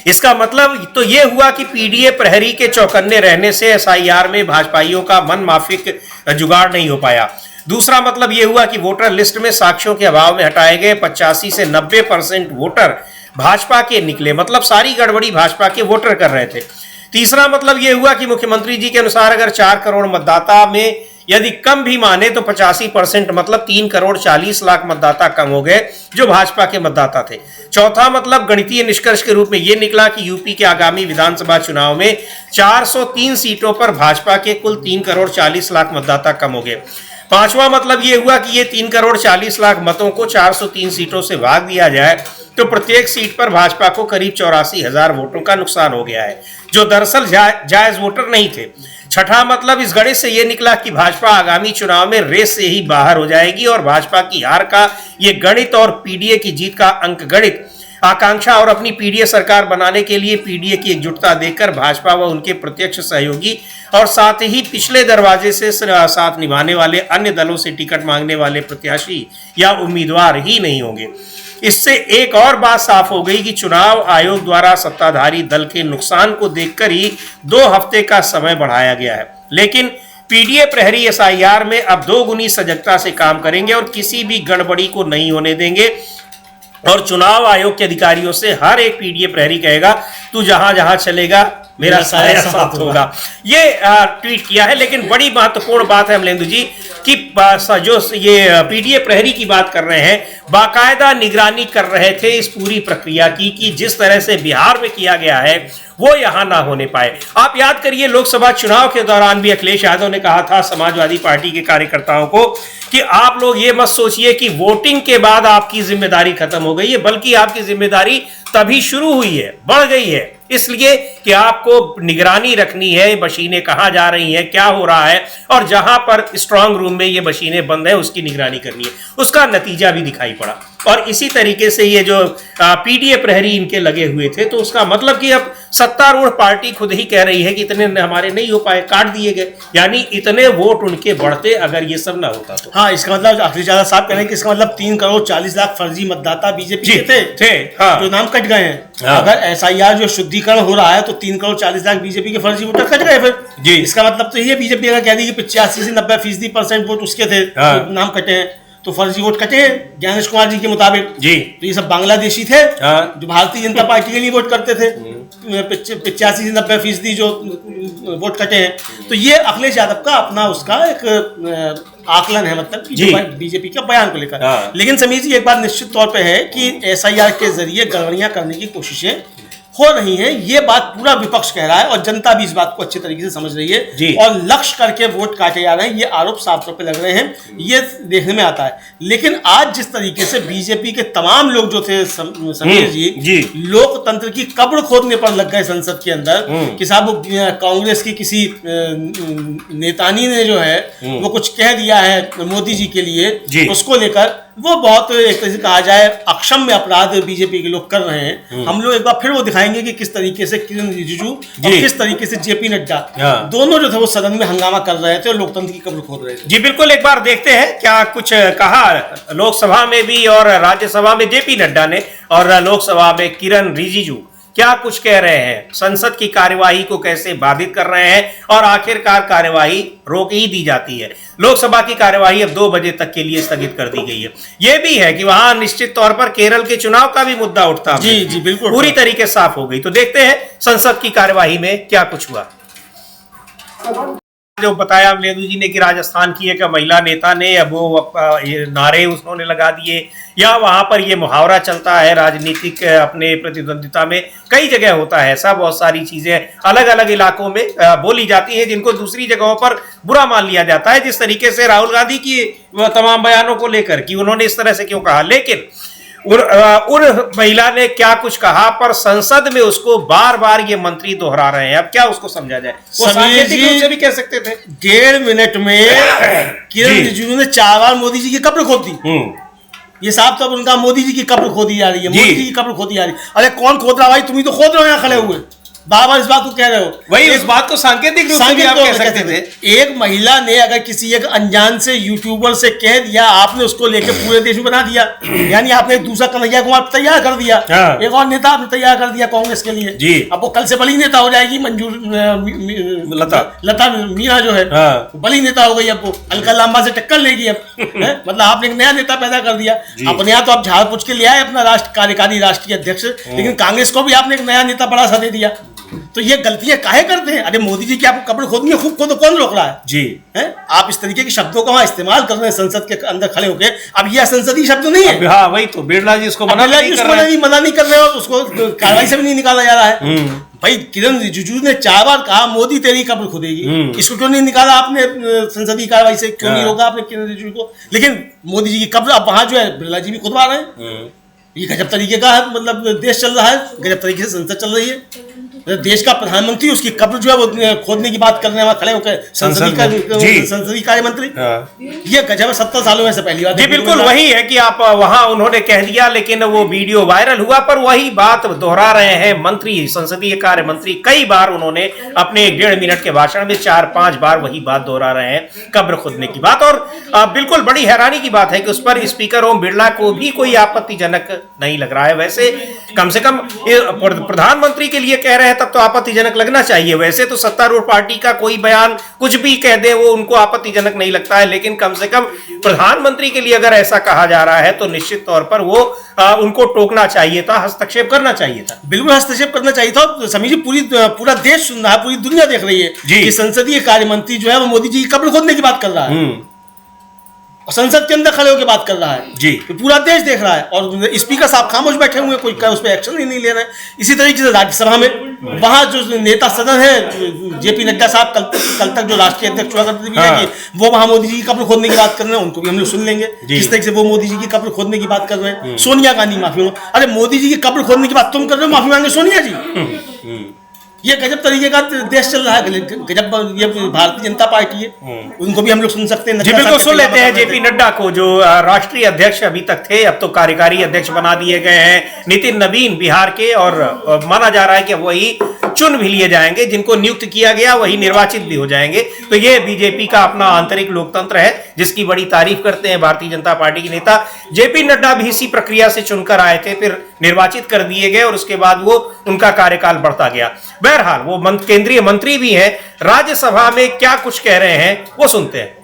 इसका मतलब तो यह हुआ कि पीडीए प्रहरी के चौकन्ने रहने से एसआईआर में भाजपाइयों का मन माफिक जुगाड़ नहीं हो पाया। दूसरा मतलब यह हुआ कि वोटर लिस्ट में साक्ष्यों के अभाव में हटाए गए 85 से 90% वोटर भाजपा के निकले, मतलब सारी गड़बड़ी भाजपा के वोटर कर रहे थे। तीसरा मतलब यह हुआ कि मुख्यमंत्री जी के अनुसार अगर 4 करोड़ मतदाता में यदि कम भी माने तो 85% मतलब 3,40,00,000 मतदाता कम हो गए जो भाजपा के मतदाता थे। चौथा मतलब गणितीय निष्कर्ष के रूप में यह निकला कि यूपी के आगामी विधानसभा चुनाव में 403 सीटों पर भाजपा के कुल 3,40,00,000 मतदाता कम हो गए। पांचवा मतलब यह हुआ कि ये 3,40,00,000 मतों को 403 सीटों से भाग दिया जाए तो प्रत्येक सीट पर भाजपा को करीब 84,000 वोटों का नुकसान हो गया है, जो दरअसल जायज वोटर नहीं थे। छठा मतलब इस गणित से यह निकला कि भाजपा आगामी चुनाव में रेस से ही बाहर हो जाएगी और भाजपा की हार का ये गणित और पीडीए की जीत का अंक गणित आकांक्षा और अपनी पीडीए सरकार बनाने के लिए पीडीए की एकजुटता देखकर भाजपा व उनके प्रत्यक्ष सहयोगी और साथ ही पिछले दरवाजे से साथ निभाने वाले अन्य दलों से टिकट मांगने वाले प्रत्याशी या उम्मीदवार ही नहीं होंगे। इससे एक और बात साफ हो गई कि चुनाव आयोग द्वारा सत्ताधारी दल के नुकसान को देखकर ही 2 हफ्ते का समय बढ़ाया गया है। लेकिन पीडीए प्रहरी एसआईआर में अब 2 गुनी सजगता से काम करेंगे और किसी भी गड़बड़ी को नहीं होने देंगे और चुनाव आयोग के अधिकारियों से हर एक पीडीए प्रहरी कहेगा तू जहां जहां चलेगा मेरा साया साथ होगा। ये ट्वीट किया है। लेकिन बड़ी महत्वपूर्ण बात है अमलेंदु जी कि जो ये पीडीए प्रहरी की बात कर रहे हैं, बाकायदा निगरानी कर रहे थे इस पूरी प्रक्रिया की कि जिस तरह से बिहार में किया गया है वो यहां ना होने पाए। आप याद करिए लोकसभा चुनाव के दौरान भी अखिलेश यादव ने कहा था समाजवादी पार्टी के कार्यकर्ताओं को कि आप लोग ये मत सोचिए कि वोटिंग के बाद आपकी जिम्मेदारी खत्म हो गई है, बल्कि आपकी जिम्मेदारी तभी शुरू हुई है, बढ़ गई है, इसलिए कि आपको निगरानी रखनी है मशीनें कहां जा रही हैं, क्या हो रहा है और जहां पर स्ट्रांग रूम में ये मशीनें बंद है उसकी निगरानी करनी है। उसका नतीजा भी दिखाई पड़ा और इसी तरीके से ये जो पीडीए प्रहरी इनके लगे हुए थे, तो उसका मतलब कि अब सत्तारूढ़ पार्टी खुद ही कह रही है कि इतने हमारे नहीं हो पाए, काट दिए गए, यानी इतने वोट उनके बढ़ते अगर ये सब ना होता तो। हाँ, इसका मतलब अखिलेश यादव साहब कह रहे हैं कि इसका मतलब 3,40,00,000 फर्जी मतदाता बीजेपी के थे हाँ। जो नाम कट गए हैं। हाँ। अगर एसआईआर जो शुद्धिकरण हो रहा है तो 3,40,00,000 बीजेपी के फर्जी वोटर कट गए फिर जी। इसका मतलब तो ये बीजेपी अगर कह दी कि 85 से 90% वोट उसके थे, हाँ। तो नाम कटे हैं तो फर्जी वोट कटे हैं ज्ञानेश कुमार जी के मुताबिक जी। तो ये सब बांग्लादेशी थे जो भारतीय जनता पार्टी के लिए वोट करते थे। 85 से 90% जो वोट कटे हैं, तो ये अखिलेश यादव का अपना उसका एक आकलन है, मतलब बीजेपी के बयान को लेकर। हाँ। लेकिन समीर जी एक बात निश्चित तौर पे है कि एसआईआर के जरिए गड़बड़ियां करने की कोशिशें हो रही हैं, ये बात पूरा विपक्ष कह रहा है और जनता भी इस बात को अच्छे तरीके से समझ रही है और लक्ष्य करके वोट काटे जा रहे हैं, ये आरोप साफ तौर पे लग रहे हैं, ये देखने में आता है। लेकिन आज जिस तरीके से बीजेपी के तमाम लोग जो थे समीर जी लोकतंत्र की कब्र खोदने पर लग गए संसद के अंदर कि साहब कांग्रेस की किसी नेतानी ने जो है वो कुछ कह दिया है मोदी जी के लिए, उसको लेकर वो बहुत एक तरह से कहा जाए अक्षम्य अपराध बीजेपी के लोग कर रहे हैं। हम लोग एक बार फिर वो दिखाएंगे कि किस तरीके से किरण रिजिजू और किस तरीके से जेपी नड्डा दोनों जो थे वो सदन में हंगामा कर रहे थे और लोकतंत्र की कब्र खोद रहे थे। जी बिल्कुल, एक बार देखते हैं क्या कुछ कहा लोकसभा में भी और राज्यसभा में जेपी नड्डा ने और लोकसभा में किरण रिजिजू क्या कुछ कह रहे हैं, संसद की कार्यवाही को कैसे बाधित कर रहे हैं और आखिरकार कार्यवाही रोक ही दी जाती है। लोकसभा की कार्यवाही अब 2 बजे तक के लिए स्थगित कर दी गई है। यह भी है कि वहां निश्चित तौर पर केरल के चुनाव का भी मुद्दा उठता है। जी बिल्कुल, पूरी तरीके साफ हो गई। तो देखते हैं संसद की कार्यवाही में क्या कुछ हुआ। जो बताया अमलेंदु जी ने कि राजस्थान की एक महिला नेता ने अब वो नारे उसने लगा दिए, या वहां पर ये मुहावरा चलता है राजनीतिक अपने प्रतिद्वंदिता में, कई जगह होता है ऐसा, बहुत सारी चीजें अलग अलग इलाकों में बोली जाती हैं जिनको दूसरी जगहों पर बुरा मान लिया जाता है, जिस तरीके से राहुल गांधी की तमाम बयानों को लेकर कि उन्होंने इस तरह से क्यों कहा। लेकिन उन महिला ने क्या कुछ कहा, पर संसद में उसको बार बार ये मंत्री दोहरा रहे हैं। अब क्या उसको समझा जाए, वो सांकेतिक रूप से भी कह सकते थे। 1.5 मिनट में किरण रिजिजू ने 4 बार मोदी जी की कब्र खोद दी। ये साहब तो उनका मोदी जी की कब्र खोदी जा रही है, मोदी जी की कब्र खोदी जा रही है। अरे कौन खोद रहा भाई, तुम ही तो खोद रहे हो यहाँ खड़े हुए, बार बार इस बात को कह रहे हो। वही इस बात को सांकेतिक रूप से भी आप कह सकते थे। एक महिला ने अगर किसी एक अनजान से यूट्यूबर से कह दिया, आपने उसको लेकर पूरे देश में बना दिया, यानी आपने एक दूसरा कन्हैया कुमार तैयार कर दिया, एक और नेता आपने तैयार कर दिया कांग्रेस के लिए जी। अब वो कल से बड़ी नेता हो जाएगी, लता मीना जो है बड़ी नेता हो गई। अब वो अलका लांबा से टक्कर लेगी अब मतलब आपने एक नया नेता पैदा कर दिया। अपने यहाँ तो आप झाड़ पूछ के ले आए अपना कार्यकारी राष्ट्रीय अध्यक्ष, लेकिन कांग्रेस को भी आपने एक नया नेता बड़ा सा दे दिया। तो ये गलतियां काहे करते हैं? अरे मोदी जी की आपको कब्र खोदनी है, खूब खोदो, कौन रोक रहा है? जी हैं? आप इस तरीके के शब्दों का वहां इस्तेमाल कर रहे हैं संसद के अंदर खड़े होकर। अब ये असंसदीय शब्द नहीं है। हाँ वही तो, बिरला जी इसको मना नहीं कर रहे हैं। मना नहीं कर रहे हो, उसको कार्रवाई से भी नहीं निकाला जा रहा है। भाई किरण रिजिजू ने 4 बार कहा मोदी तेरी कब्र खुदेगी, इसको क्यों नहीं निकाला आपने संसदीय कार्रवाई से? क्यों नहीं रोका आपने किरण रिजिजू को? लेकिन मोदी जी की कब्र अब वहां जो है बिरला जी भी खुदवा रहे हैं। ये गजब तरीके का है, मतलब देश चल रहा है, गजब तरीके से संसद चल रही है। देश का प्रधानमंत्री उसकी कब्र जो है वो खोदने की बात कर रहे हैं वहां खड़े होकर, संसदीय कार्य मंत्री। ये गजब है, 70 सालों में से पहली बार। जी बिल्कुल वही है कि आप वहां उन्होंने कह दिया, लेकिन वो वीडियो वायरल हुआ, पर वही बात दोहरा रहे हैं मंत्री, संसदीय कार्य मंत्री। कई बार उन्होंने अपने 1.5 मिनट के भाषण में 4-5 बार वही बात दोहरा रहे हैं, कब्र खुदने की बात। और बिल्कुल बड़ी हैरानी की बात है कि उस पर स्पीकर ओम बिरला को भी कोई आपत्तिजनक नहीं लग रहा है। वैसे कम से कम प्रधानमंत्री के लिए कह रहे हैं तब तो आपत्तिजनक लगना चाहिए। वैसे तो सत्तारूढ़ पार्टी का कोई बयान कुछ भी कह दे वो उनको आपत्तिजनक नहीं लगता है, लेकिन कम से कम प्रधानमंत्री के लिए अगर ऐसा कहा जा रहा है तो निश्चित तौर पर वो उनको टोकना चाहिए था, हस्तक्षेप करना चाहिए था। बिल्कुल हस्तक्षेप करना चाहिए था। समीर जी पूरा देश सुन रहा है, पूरी दुनिया देख रही है कि संसदीय कार्य मंत्री जो है वो मोदी जी की कब्र खोदने की बात कर रहा है, संसद के अंदर खड़े होकर बात कर रहा है जी। तो पूरा देश देख रहा है और स्पीकर साहब खामोश बैठे हुए, कोई उस पर एक्शन ही नहीं ले रहे हैं। इसी तरीके से राज्यसभा में वहां जो नेता सदन है जेपी नड्डा साहब कल तक जो राष्ट्रीय अध्यक्ष हुआ करते थे, वो वहां मोदी जी की कब्र खोदने की बात कर रहे हैं, उनको भी हम लोग सुन लेंगे किस तरीके से वो मोदी जी की कब्र खोदने की बात कर रहे हैं। सोनिया गांधी माफी मांगो, अरे मोदी जी की कब्र खोदने की बात तुम कर रहे हो, माफी मांगे सोनिया जी। ये गजब तरीके का देश चल रहा है, गजब। ये भारतीय जनता पार्टी है, उनको भी हम लोग सुन सकते हैं। जी बिल्कुल सुन लेते हैं जेपी नड्डा को, जो राष्ट्रीय अध्यक्ष अभी तक थे, अब तो कार्यकारी अध्यक्ष बना दिए गए हैं नितिन नवीन बिहार के, और माना जा रहा है कि वही चुन भी लिए जाएंगे, जिनको नियुक्त किया गया वही निर्वाचित भी हो जाएंगे। तो ये बीजेपी का अपना आंतरिक लोकतंत्र है जिसकी बड़ी तारीफ करते हैं भारतीय जनता पार्टी के नेता। जेपी नड्डा भी इसी प्रक्रिया से चुनकर आए थे, फिर निर्वाचित कर दिए गए और उसके बाद वो उनका कार्यकाल बढ़ता गया। बहरहाल वो केंद्रीय मंत्री भी हैं, राज्यसभा में क्या कुछ कह रहे हैं वो सुनते हैं।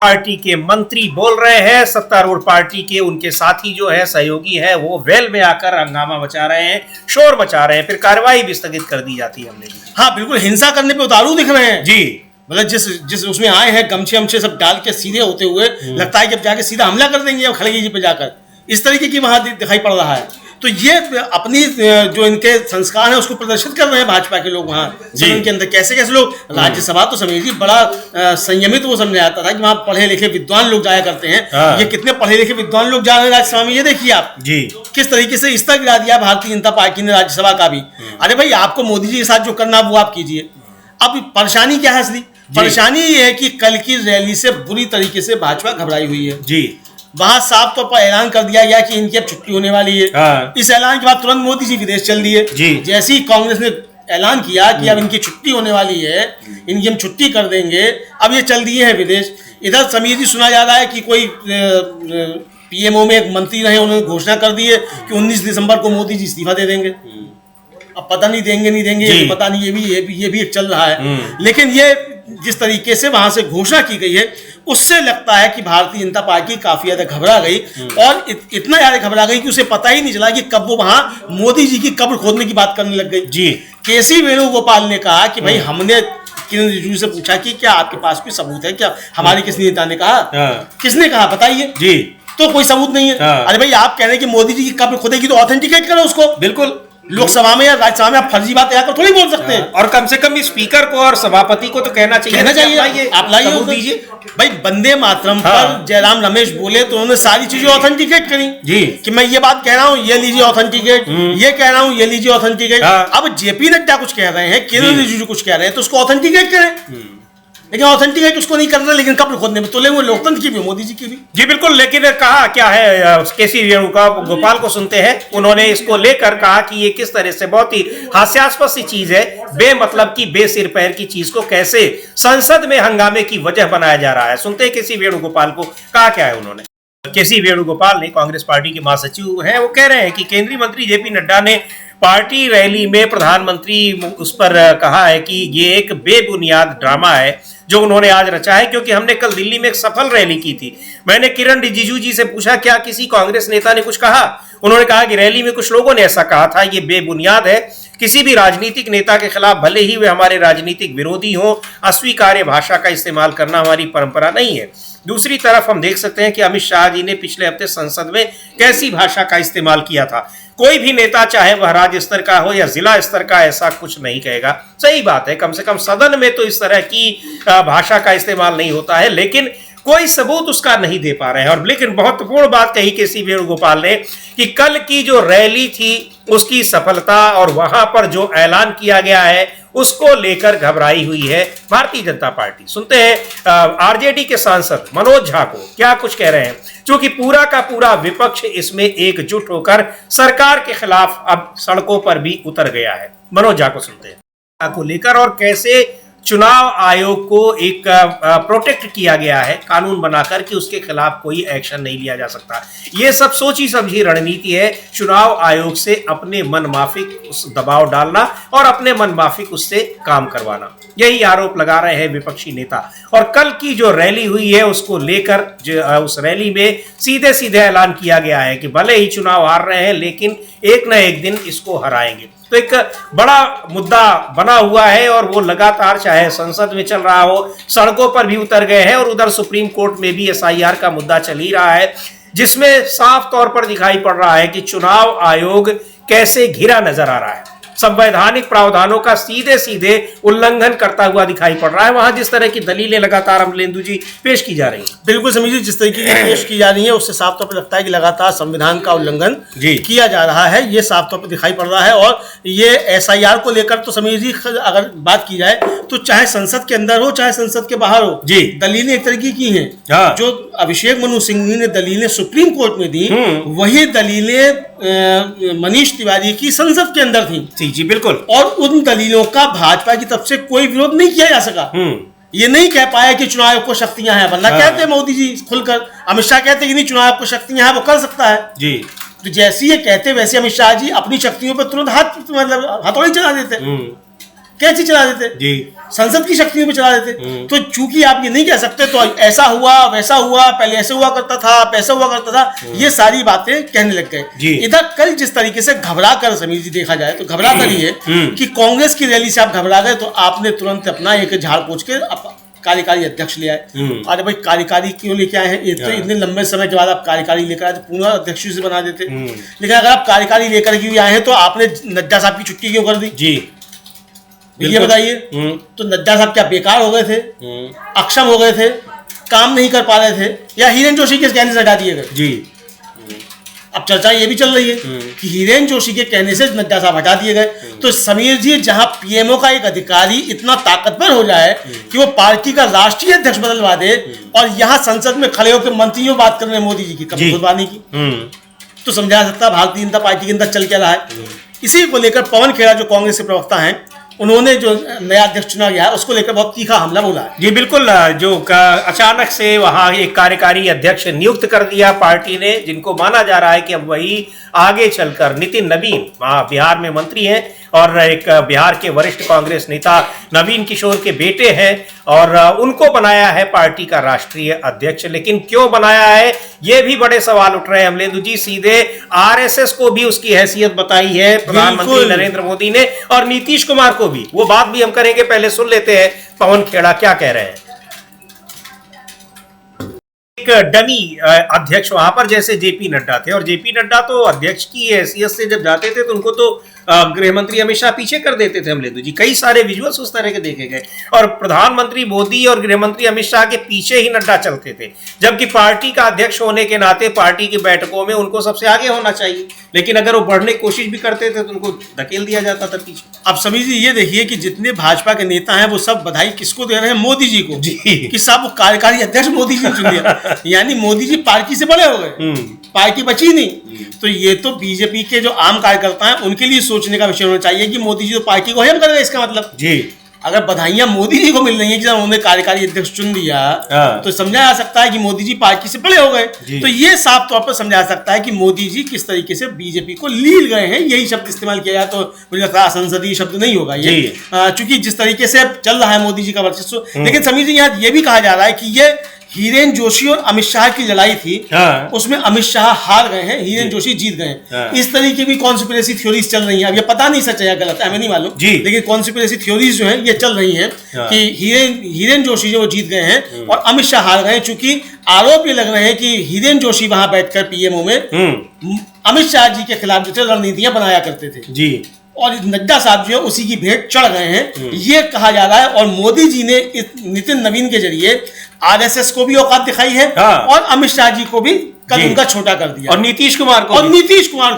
पार्टी के मंत्री बोल रहे हैं, सत्तारूढ़ पार्टी के उनके साथी जो है, सहयोगी है, वो वेल में आकर हंगामा मचा रहे हैं, शोर मचा रहे हैं, फिर कार्रवाई भी स्थगित कर दी जाती है। हमने हाँ बिल्कुल हिंसा करने पे उतारू दिख रहे हैं जी, मतलब जिस उसमें आए हैं गमछे हमछे सब डाल के सीधे होते हुए, लगता है कि अब जाके सीधा हमला कर देंगे अब खड़गे जी पे जाकर, इस तरीके की वहां दिखाई पड़ रहा है। तो ये अपनी जो इनके संस्कार है उसको प्रदर्शित कर रहे हैं भाजपा के लोग वहां सदन के अंदर। कैसे कैसे लोग, राज्यसभा तो समीर जी बड़ा संयमित वो समझा जाता था कि वहां पढ़े लिखे विद्वान लोग जाया करते हैं। ये कितने पढ़े लिखे विद्वान लोग जा रहे हैं राज्यसभा में, ये देखिए आप जी किस तरीके से स्तर गिरा दिया भारतीय जनता पार्टी ने राज्यसभा का भी। अरे भाई आपको मोदी जी के साथ जो करना वो आप कीजिए। अब परेशानी क्या है असली? परेशानी ये है कि कल की रैली से बुरी तरीके से भाजपा घबराई हुई है जी। वहां साफ तौर पर ऐलान कर दिया गया कि इनकी अब छुट्टी होने वाली है। इस ऐलान के बाद तुरंत मोदी जी विदेश चल दिए जी। जैसे ही कांग्रेस ने ऐलान किया कि अब इनकी छुट्टी होने वाली है, इनकी हम छुट्टी कर देंगे, अब ये चल दिए हैं विदेश। इधर समीर जी सुना जा रहा है कि कोई पीएमओ में एक मंत्री रहे, उन्होंने घोषणा कर दी है कि 19 दिसंबर को मोदी जी इस्तीफा दे देंगे। अब पता नहीं देंगे नहीं देंगे, पता नहीं, ये भी एक चल रहा है। लेकिन ये जिस तरीके से वहां से घोषणा की गई है उससे लगता है कि भारतीय जनता पार्टी काफी ज्यादा घबरा गई, और इतना ज्यादा घबरा गई कि उसे पता ही नहीं चला कि कब वो वहां मोदी जी की कब्र खोदने की बात करने लग गई जी। केसी वेणुगोपाल ने कहा कि भाई हमने किरण रिजिजू से पूछा कि क्या आपके पास कोई सबूत है, क्या हमारे किसी नेता ने कहा, किसने कहा बताइए जी, तो कोई सबूत नहीं है। अरे भाई आप कह रहे हैं कि मोदी जी की कब्र खोदेगी तो ऑथेंटिकेट करो उसको। बिल्कुल लोकसभा में या राज्यसभा में आप फर्जी बात यहाँ थोड़ी बोल सकते हैं। और कम से कम स्पीकर को और सभापति को तो कहना चाहिए आप लाइए दीजिए। भाई वंदे मातरम पर जयराम रमेश बोले तो उन्होंने सारी चीजें ऑथेंटिकेट करी जी, कि मैं ये बात कह रहा हूँ ये लीजिए ऑथेंटिकेट, ये कह रहा हूँ ये लीजिए ऑथेंटिकेट। अब जेपी नड्डा कुछ कह रहे हैं, किरण रिजिजू कुछ कह रहे हैं, तो उसको ऑथेंटिकेट करें। लेकिन ऑथेंटिकेट उसको नहीं कर रहे, लेकिन कब्र खोदने में तुले हुए लोकतंत्र की भी, मोदी जी की भी। जी बिल्कुल, लेकिन कहा क्या है केसी वेणुगोपाल को सुनते हैं। उन्होंने इसको लेकर कहा कि ये किस तरह से बहुत ही हास्यास्पद सी चीज है, बेमतलब की बेसिर पैर की चीज को कैसे संसद में हंगामे की वजह बनाया जा रहा है। सुनते हैं केसी वेणुगोपाल को, कहा क्या है उन्होंने। केसी वेणुगोपाल ने, कांग्रेस पार्टी के महासचिव हैं, वो कह रहे हैं कि केंद्रीय मंत्री जेपी नड्डा ने पार्टी रैली में प्रधानमंत्री उस पर कहा है कि ये एक बेबुनियाद ड्रामा है जो उन्होंने आज रचा है, क्योंकि हमने कल दिल्ली में एक सफल रैली की थी। मैंने किरण रिजिजू जी से पूछा क्या किसी कांग्रेस नेता ने कुछ कहा, उन्होंने कहा कि रैली में कुछ लोगों ने ऐसा कहा था, ये बेबुनियाद है। किसी भी राजनीतिक नेता के खिलाफ, भले ही वे हमारे राजनीतिक विरोधी हों, अस्वीकार्य भाषा का इस्तेमाल करना हमारी परंपरा नहीं है। दूसरी तरफ हम देख सकते हैं कि अमित शाह जी ने पिछले हफ्ते संसद में कैसी भाषा का इस्तेमाल किया था। कोई भी नेता, चाहे वह राज्य स्तर का हो या जिला स्तर का, ऐसा कुछ नहीं कहेगा। सही बात है, कम से कम सदन में तो इस तरह की भाषा का इस्तेमाल नहीं होता है, लेकिन कोई सबूत उसका नहीं दे पा रहे हैं। और लेकिन महत्वपूर्ण बात कही केसी वेणुगोपाल ने कि कल की जो रैली थी उसकी सफलता और वहां पर जो ऐलान किया गया है उसको लेकर घबराई हुई है भारतीय जनता पार्टी। सुनते हैं आरजेडी के सांसद मनोज झा को, क्या कुछ कह रहे हैं, क्योंकि पूरा का पूरा विपक्ष इसमें एकजुट होकर सरकार के खिलाफ अब सड़कों पर भी उतर गया है। मनोज झा को सुनते हैं को लेकर, और कैसे चुनाव आयोग को एक प्रोटेक्ट किया गया है कानून बनाकर कि उसके खिलाफ कोई एक्शन नहीं लिया जा सकता। ये सब सोची समझी रणनीति है चुनाव आयोग से अपने मनमाफिक उस दबाव डालना और अपने मनमाफिक उससे काम करवाना, यही आरोप लगा रहे हैं विपक्षी नेता। और कल की जो रैली हुई है उसको लेकर उस रैली में सीधे सीधे ऐलान किया गया है कि भले ही चुनाव हार रहे हैं लेकिन एक न एक दिन इसको हराएंगे। तो एक बड़ा मुद्दा बना हुआ है और वो लगातार, चाहे संसद में चल रहा हो, सड़कों पर भी उतर गए हैं और उधर सुप्रीम कोर्ट में भी एसआईआर का मुद्दा चल ही रहा है, जिसमें साफ तौर पर दिखाई पड़ रहा है कि चुनाव आयोग कैसे घिरा नजर आ रहा है, संवैधानिक प्रावधानों का सीधे सीधे उल्लंघन करता हुआ दिखाई पड़ रहा है। वहां जिस तरह की दलीलें लगातार अमलेंदु जी पेश की जा रही हैं, बिल्कुल समीर जी, जिस तरीके की पेश की जा रही है उससे साफ तौर पर लगता है कि लगातार संविधान का उल्लंघन किया जा रहा है, ये साफ तौर पर दिखाई पड़ रहा है। और ये एसआईआर को लेकर तो समीर जी अगर बात की जाए तो चाहे संसद के अंदर हो चाहे संसद के बाहर हो, दलीलें एक तरीके की हैं। जो अभिषेक मनु सिंघवी ने दलीलें सुप्रीम कोर्ट में दी, वही दलीलें मनीष तिवारी की संसद के अंदर थी। जी बिल्कुल। और उन दलीलों का भाजपा की तरफ से कोई विरोध नहीं किया जा सका। ये नहीं कह पाया कि चुनाव आयोग को शक्तियां हैं, वरना कहते मोदी जी खुलकर, अमित शाह कहते कि नहीं चुनाव आयोग को शक्तियां हैं, वो कर सकता है जी। तो जैसे ये कहते वैसे अमित शाह जी अपनी शक्तियों पर तुरंत हथौड़ी चला देते, कैसे चला देते जी, संसद की शक्तियों पे चला देते। तो चूंकि आप ये नहीं कह सकते तो ऐसा हुआ वैसा हुआ, पहले ऐसे हुआ करता था, पैसा हुआ करता था, ये सारी बातें कहने लग गए। इधर कल जिस तरीके से घबरा कर, समीर जी देखा जाए तो घबरा कर ही है कि कांग्रेस की रैली से आप घबरा गए तो आपने तुरंत अपना एक झाड़ पोंछ के कार्यकारी अध्यक्ष ले आए। अरे भाई कार्यकारी क्यों लेके आए हैं, तो इतने लंबे समय के बाद आप कार्यकारी लेकर आए तो पूर्ण अध्यक्ष से बना देते। लेकिन अगर आप कार्यकारी लेकर के आए हैं तो आपने नड्डा साहब की छुट्टी क्यों कर दी जी, ये बताइए। तो नड्डा साहब क्या बेकार हो गए थे, अक्षम हो गए थे, काम नहीं कर पा रहे थे, या हिरेन जोशी के कहने से हटा दिए गए जी। अब चर्चा ये भी चल रही है कि हिरेन जोशी के कहने से नड्डा साहब हटा दिए गए। तो समीर जी, जहां पीएमओ का एक अधिकारी इतना ताकतवर हो जाए कि वो पार्टी का राष्ट्रीय अध्यक्ष बदलवा दे, और यहाँ संसद में खड़े होकर मंत्रियों बात कर रहे हैं मोदी जी की कभी खुदवानी की, तो समझा सकता है भारतीय जनता पार्टी के अंदर चल क्या रहा है। इसी को लेकर पवन खेड़ा जो कांग्रेस के प्रवक्ता हैं, उन्होंने जो नया अध्यक्ष चुना गया है उसको लेकर बहुत तीखा हमला बोला है जी। बिल्कुल, जो अचानक से वहां एक कार्यकारी अध्यक्ष नियुक्त कर दिया पार्टी ने, जिनको माना जा रहा है कि अब वही आगे चलकर नितिन नवीन, वहां बिहार में मंत्री हैं और एक बिहार के वरिष्ठ कांग्रेस नेता नवीन किशोर के बेटे हैं, और उनको बनाया है पार्टी का राष्ट्रीय अध्यक्ष। लेकिन क्यों बनाया है, ये भी बड़े सवाल उठ रहे हैं अमलेंदु जी। सीधे आरएसएस को भी उसकी हैसियत बताई है प्रधानमंत्री नरेंद्र मोदी ने, और नीतीश कुमार को भी। वो बात भी हम करेंगे, पहले सुन लेते हैं पवन खेड़ा क्या कह रहे हैं। एक डमी अध्यक्ष वहां पर जैसे जेपी नड्डा थे, और जेपी नड्डा तो अध्यक्ष की हैसियत से जब जाते थे तो उनको तो गृह मंत्री अमित शाह पीछे कर देते थे अमलेंदु जी। कई सारे विजुअल्स उस तरह के देखे गए, और प्रधानमंत्री मोदी और गृह मंत्री अमित शाह के पीछे ही नड्डा चलते थे, जबकि पार्टी का अध्यक्ष होने के नाते पार्टी की बैठकों में उनको सबसे आगे होना चाहिए। लेकिन अगर वो बढ़ने की कोशिश भी करते थे तो उनको धकेल दिया जाता था पीछे। अब समीर जी ये देखिए कि जितने भाजपा के नेता हैं वो सब बधाई किसको दे रहे हैं, मोदी जी को जी, कि साहब वो कार्यकारी अध्यक्ष मोदी जी ने चुन लिया। यानी मोदी जी पार्टी से बड़े हो गए, पार्टी बची नहीं। तो ये तो बीजेपी के जो आम कार्यकर्ता हैं उनके लिए सोचने का विषय होना चाहिए कि मोदी जी तो पार्टी को हेम कर रहे हैं। इसका मतलब जी, अगर बधाइयां मोदी जी को मिल रही है कि जब उन्होंने कार्यकारी अध्यक्ष चुन दिया, तो समझा जा सकता है कि मोदी जी पार्टी से बड़े हो गए। तो ये साफ तौर पर समझा जा सकता है कि मोदी जी किस तरीके से बीजेपी को लील गए हैं। यही शब्द इस्तेमाल किया जाए तो मुझे लगता है असंसदीय शब्द नहीं होगा ये, चूंकि जिस तरीके से चल रहा है मोदी जी का वर्चस्व। लेकिन समीर जी यहाँ ये भी कहा जा रहा है कि ये हिरेन जोशी और अमित शाह की लड़ाई थी, हाँ। उसमें अमित शाह हार गए हैं, हिरेन जोशी जीत गए हैं। हाँ। इस तरीके की कॉन्स्पिरेसी थ्योरीज चल रही हैं। अब ये पता नहीं सच है या गलत है, हमें नहीं मालूम, लेकिन कॉन्स्पिरेसी थ्योरीज जो हैं ये चल रही हैं कि हिरेन जोशी जो जीत गए हैं और अमित शाह हार गए हैं। चूंकि आरोप ये लग रहे हैं कि हिरेन जोशी वहां बैठकर पीएमओ में अमित शाह जी के खिलाफ जो थे रणनीतियां बनाया करते थे जी, और नड्डा साहब जो है उसी की भेंट चढ़ गए हैं, ये कहा जा रहा है। और मोदी जी ने इस नितिन नवीन के जरिए आरएसएस को भी औकात दिखाई है, हाँ। और अमित शाह जी को भी कद उनका छोटा कर दिया, और नीतीश कुमार को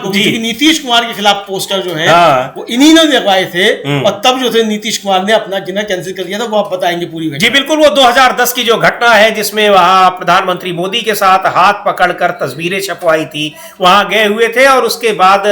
भी, क्योंकि नीतीश कुमार के खिलाफ पोस्टर जो है, हाँ। वो इन्हीं ने लगवाए थे, और तब जो थे नीतीश कुमार ने अपना जिना कैंसिल कर दिया था, वो आप बताएंगे पूरी जी बिल्कुल। वो 2010 की जो घटना है जिसमें वहां प्रधानमंत्री मोदी के साथ हाथ पकड़कर तस्वीरें छपवाई थी, वहां गए हुए थे, और उसके बाद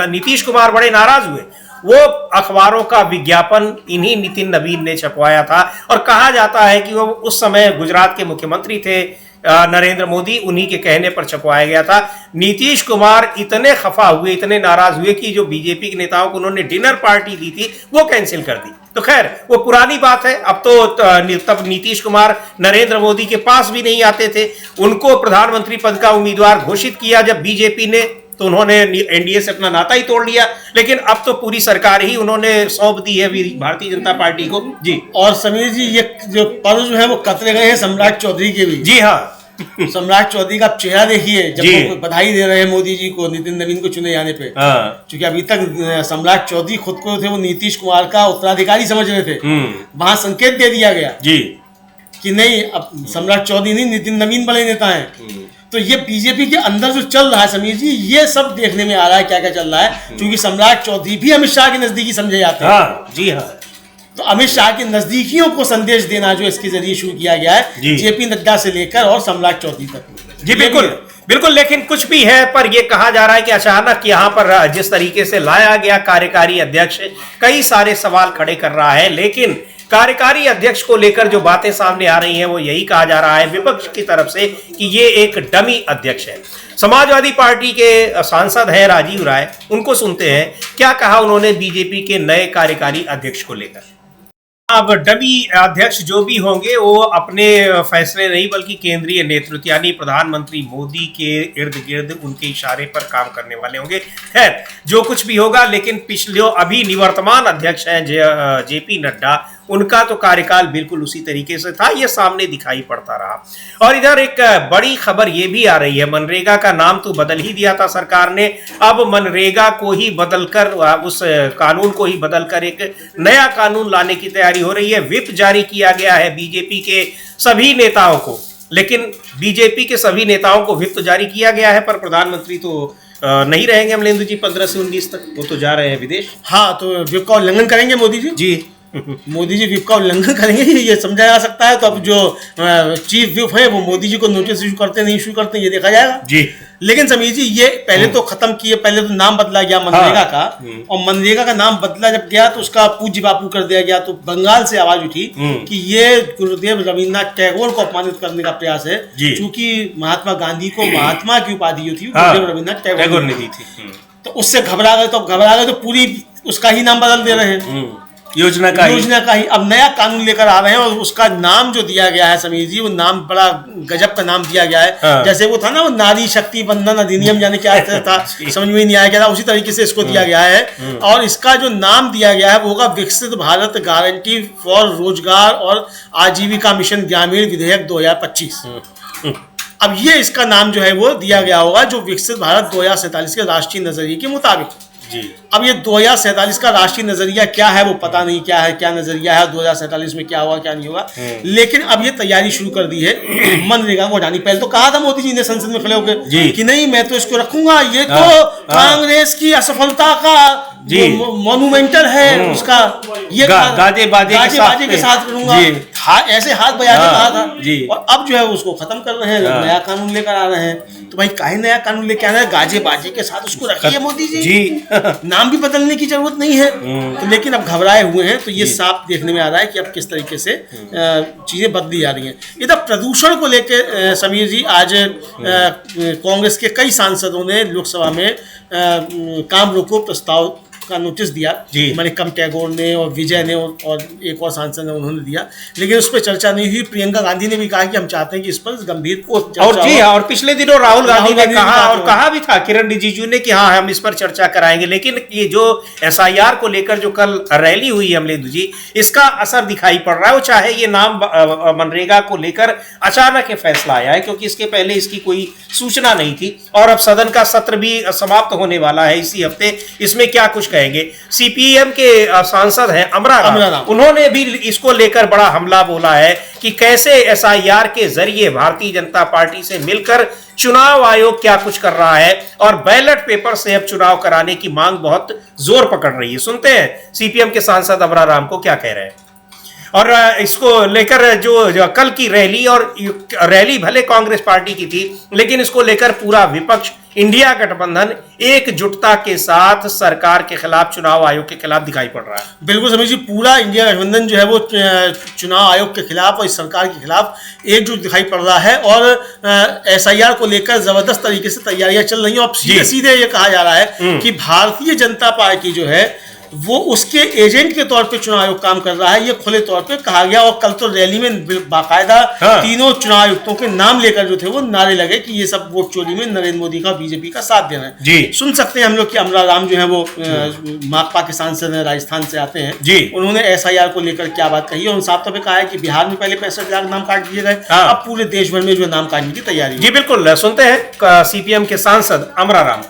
नीतीश कुमार बड़े नाराज हुए। वो अखबारों का विज्ञापन इन्हीं नितिन नवीन ने छपवाया था, और कहा जाता है कि वो उस समय गुजरात के मुख्यमंत्री थे नरेंद्र मोदी, उन्हीं के कहने पर छपवाया गया था। नीतीश कुमार इतने खफा हुए, इतने नाराज हुए कि जो बीजेपी के नेताओं को उन्होंने डिनर पार्टी दी थी वो कैंसिल कर दी। तो खैर वो पुरानी बात है, अब तो तब नीतीश कुमार नरेंद्र मोदी के पास भी नहीं आते थे। उनको प्रधानमंत्री पद का उम्मीदवार घोषित किया जब बीजेपी ने, तो उन्होंने एनडीए से अपना नाता ही तोड़ लिया। लेकिन अब तो पूरी सरकार ही उन्होंने सौंप दी है भारतीय जनता पार्टी को जी। और समीर जी, ये जो पर्व जो है वो कतरे गए हैं सम्राट चौधरी के भी। जी हाँ सम्राट चौधरी का चेहरा देखिए, जब वो बधाई दे रहे हैं मोदी जी को नितिन नवीन को चुने जाने पे, क्योंकि अभी तक सम्राट चौधरी खुद को थे वो नीतीश कुमार का उत्तराधिकारी समझ रहे थे। वहां संकेत दे दिया गया जी कि नहीं, अब सम्राट चौधरी नहीं, नितिन नवीन बड़े नेता हैं। तो ये बीजेपी के अंदर जो चल रहा है समीर जी, ये सब देखने में आ रहा है क्या क्या चल रहा है, क्योंकि सम्राट चौधरी भी अमित शाह के नजदीकी समझे जाते हैं। जी हाँ। तो अमित शाह के नजदीकियों को संदेश देना जो इसके जरिए शुरू किया गया है, जेपी नड्डा से लेकर और सम्राट चौधरी तक। जी बिल्कुल बिल्कुल। लेकिन कुछ भी है, पर यह कहा जा रहा है कि अचानक यहाँ पर जिस तरीके से लाया गया कार्यकारी अध्यक्ष, कई सारे सवाल खड़े कर रहा है। लेकिन कार्यकारी अध्यक्ष को लेकर जो बातें सामने आ रही हैं वो यही कहा जा रहा है विपक्ष की तरफ से कि ये एक डमी अध्यक्ष है। समाजवादी पार्टी के सांसद हैं राजीव राय, उनको सुनते हैं क्या कहा उन्होंने बीजेपी के नए कार्यकारी अध्यक्ष को लेकर। अब डमी अध्यक्ष जो भी होंगे वो अपने फैसले नहीं बल्कि केंद्रीय नेतृत्व यानी प्रधानमंत्री मोदी के इर्द गिर्द उनके इशारे पर काम करने वाले होंगे। खैर जो कुछ भी होगा, लेकिन पिछले अभी निवर्तमान अध्यक्ष हैं जेपी नड्डा, उनका तो कार्यकाल बिल्कुल उसी तरीके से था, ये सामने दिखाई पड़ता रहा। और इधर एक बड़ी खबर ये भी आ रही है, मनरेगा का नाम तो बदल ही दिया था सरकार ने, अब मनरेगा को ही बदलकर, उस कानून को ही बदलकर एक नया कानून लाने की तैयारी हो रही है। व्हिप जारी किया गया है बीजेपी के सभी नेताओं को, लेकिन बीजेपी के सभी नेताओं को व्हिप तो जारी किया गया है, पर प्रधानमंत्री तो नहीं रहेंगे अमलेंदु जी 15 से 19 तक, वो तो जा रहे हैं विदेश। हाँ, तो व्हिप का उल्लंघन करेंगे मोदी जी। जी मोदी जी व्हिप का उल्लंघन करेंगे, ये समझा जा सकता है। तो अब जो चीफ व्हिप है वो मोदी जी को नोटिस इशू करते नहीं इशू करते, ये देखा जाएगा जी। लेकिन समीर जी, ये पहले तो खत्म किए, पहले तो नाम बदला गया मनरेगा का, और मनरेगा का नाम बदला जब गया तो उसका पूज्य बापू कर दिया गया। तो बंगाल से आवाज उठी कि ये गुरुदेव रविन्द्रनाथ टैगोर को अपमानित करने का प्रयास है, क्योंकि महात्मा गांधी को महात्मा की उपाधि जो थी गुरुदेव रविन्द्रनाथ टैगोर ने दी थी। तो उससे घबरा गए, तो पूरी उसका ही नाम बदल दे रहे हैं, योजना का ही। अब नया कानून लेकर आ रहे हैं, और उसका नाम जो दिया गया है समीर जी, वो नाम बड़ा गजब का नाम दिया गया है। हाँ। जैसे वो था ना, वो नारी शक्ति बंधन अधिनियम जाने क्या था समझ में नहीं आया गया था, उसी तरीके से इसको दिया गया है। और इसका जो नाम दिया गया है वो होगा विकसित भारत गारंटी फॉर रोजगार और आजीविका मिशन ग्रामीण विधेयक 2025। अब ये इसका नाम जो है वो दिया गया होगा, जो विकसित भारत 2047 के राष्ट्रीय नजरिए के मुताबिक जी। अब ये 2047 का राष्ट्रीय नजरिया क्या है वो पता नहीं, क्या है, क्या नजरिया है 2047 में क्या होगा क्या नहीं होगा। लेकिन अब ये तैयारी शुरू कर दी है मनरेगा को हटाने। पहले तो कहा था मोदी जी ने संसद में खड़े होकर कि नहीं मैं तो इसको रखूंगा, ये तो कांग्रेस की असफलता का मोन्यूमेंटल है, उसका ये गाजे बाजे के साथ करूंगा, ऐसे हाथ बजा के कहा था। और अब जो है उसको खत्म कर रहे हैं, नया कानून लेकर आ रहे हैं। तो भाई काहे नया कानून लेके आ रहे हैं, गाजे बाजे के साथ उसको रखिए मोदी जी। नाम भी बदलने की जरूरत नहीं है। तो लेकिन अब घबराए हुए हैं, तो ये साफ देखने में आ रहा है कि अब किस तरीके से चीजें बदली जा रही हैं। इधर प्रदूषण को लेकर समीर जी, आज कांग्रेस के कई सांसदों ने लोकसभा में काम रोको प्रस्ताव का नोटिस दिया, जी। मनिकम टैगोर ने और विजय ने और एक और सांसद ने, उन्होंने दिया, लेकिन उस पर चर्चा नहीं हुई। प्रियंका गांधी ने भी कहा कि हम चाहते हैं कि इस पर गंभीर और जी हाँ, और पिछले दिनों राहुल गांधी ने कहा, और तो कहा भी था किरण रिजिजू ने कि हाँ हम इस पर चर्चा कराएंगे। लेकिन ये जो एसआईआर को लेकर जो कल रैली हुई अमलेंदु जी, इसका असर दिखाई पड़ रहा है। वो चाहे ये नाम मनरेगा को लेकर अचानक ये फैसला आया है, क्योंकि इसके पहले इसकी कोई सूचना नहीं थी, और अब सदन का सत्र भी समाप्त होने वाला है इसी हफ्ते। इसमें क्या कुछ कहेंगे? सीपीएम के सांसद हैं अमरा राम, उन्होंने भी इसको लेकर बड़ा हमला बोला है कि कैसे एसआईआर के जरिए भारतीय जनता पार्टी से मिलकर चुनाव आयोग क्या कुछ कर रहा है, और बैलेट पेपर से अब चुनाव कराने की मांग बहुत जोर पकड़ रही है। सुनते हैं सीपीएम के सांसद अमरा राम को क्या कह रहे हैं। और इसको लेकर जो कल की रैली, और रैली भले कांग्रेस पार्टी की थी, लेकिन इसको लेकर पूरा विपक्ष, इंडिया गठबंधन एकजुटता के साथ सरकार के खिलाफ, चुनाव आयोग के खिलाफ दिखाई पड़ रहा है। बिल्कुल समीर जी, पूरा इंडिया गठबंधन जो है वो चुनाव आयोग के खिलाफ और इस सरकार के खिलाफ एकजुट दिखाई पड़ रहा है, और एसआईआर को लेकर जबरदस्त तरीके से तैयारियां चल रही हैं। और सीधे सीधे ये कहा जा रहा है कि भारतीय जनता पार्टी जो है वो उसके एजेंट के तौर पे चुनाव आयोग काम कर रहा है, ये खुले तौर पे कहा गया। और कल तो रैली में बाकायदा तीनों चुनाव आयुक्तों के नाम लेकर जो थे वो नारे लगे कि ये सब वोट चोरी में नरेंद्र मोदी का, बीजेपी का साथ देना है। जी सुन सकते हैं हम लोग कि अमरा राम जो है वो माकपा के सांसद हैं, राजस्थान से आते हैं जी। उन्होंने एसआईआर को लेकर क्या बात कही, और साफ तौर पर कहा है कि बिहार में पहले 65 लाख नाम काट दिए गए, अब पूरे देश भर में जो नाम काटने की तैयारी। जी बिल्कुल, सुनते हैं सीपीएम के सांसद अमरा राम।